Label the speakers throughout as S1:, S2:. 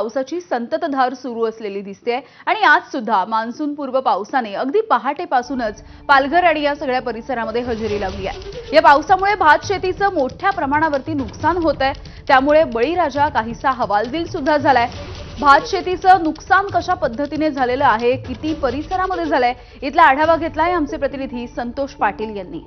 S1: पावसाची संततधार सुरू असलेली दिसते आणि आज सुद्धा मान्सून पूर्व पावसाने अगदी पहाटेपासूनच पालघर आणि या सगळ्या परिसरामध्ये हजेरी लावली आहे। या पावसामुळे भात शेतीचं मोठ्या प्रमाणावरती नुकसान होत आहे, त्यामुळे बळीराजा काहीसा हवालदिल सुद्धा झालाय। भात शेतीचं नुकसान कशा पद्धतीने झालेलं आहे, किती परिसरामध्ये झालंय, इथला आढावा घेतलाय आमचे प्रतिनिधी संतोष पाटील यांनी।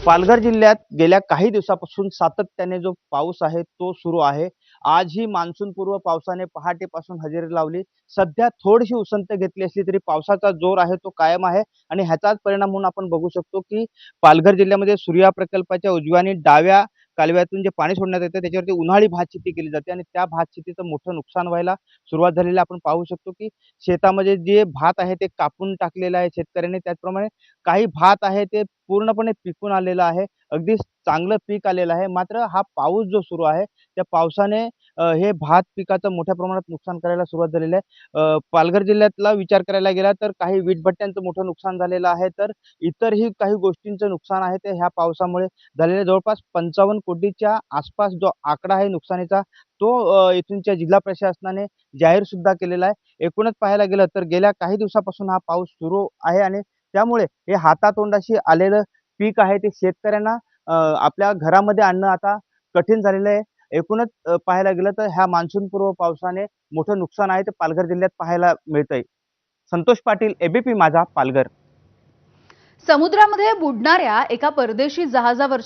S2: पालघर जिल्ह्यात गेल्या काही दिवसापासून सातत्याने जो पाऊस आहे तो सुरू आहे। आजही मान्सून पूर्व पावसाने पहाटेपासून हजेरी लावली। सध्या थोडीशी उसंत घेतली असली तरी पावसाचा जोर आहे तो कायम आहे आणि ह्याचाच परिणाम म्हणून आपण बघू शकतो की पालघर जिल्ह्यामध्ये सूर्या प्रकल्पाच्या उजव्या आणि डाव्या कालव्यातून जे पाणी सोडण्यात येतं त्याच्यावरती उन्हाळी भात शेती केली जाते आणि त्या भात शेतीचं मोठं नुकसान व्हायला सुरुवात झालेली आपण पाहू शकतो की शेतामध्ये जे भात आहे ते कापून टाकलेलं आहे शेतकऱ्यांनी। त्याचप्रमाणे काही भात आहे ते पूर्णपणे पिकून आलेलं आहे, अगदी चांगलं पीक आलेलं आहे। मात्र हा पाऊस जो सुरू आहे त्या पावसाने हे भात पिकाचं मोठ्या प्रमाणात नुकसान करायला सुरुवात झालेली आहे। पालघर जिल्ह्यातला विचार करायला गेला तर काही वीटभट्ट्यांचं मोठं नुकसान झालेलं आहे, तर इतरही काही गोष्टींचं नुकसान आहे ते ह्या पावसामुळे झालेले। जवळपास 55 कोटीच्या आसपास जो आकडा आहे नुकसानीचा तो इथूनच्या जिल्हा प्रशासनाने जाहीर सुद्धा केलेला आहे। एकूणच पाहायला गेलं तर गेल्या काही दिवसापासून हा पाऊस सुरू आहे आणि त्यामुळे हे हातातोंडाशी आलेलं पीक आहे ते शेतकऱ्यांना आपल्या घरामध्ये आणणं आता कठीण झालेलं आहे। एकूणच पाहायला गेलं तर ह्या मान्सून पूर्व पावसाने मोठं नुकसान आहे ते पालघर जिल्ह्यात पाहायला मिळतंय। संतोष पाटील, एबीपी माझा, पालघर।
S1: समुद्रामध्ये बुडणाऱ्या एका परदेशी जहाजावर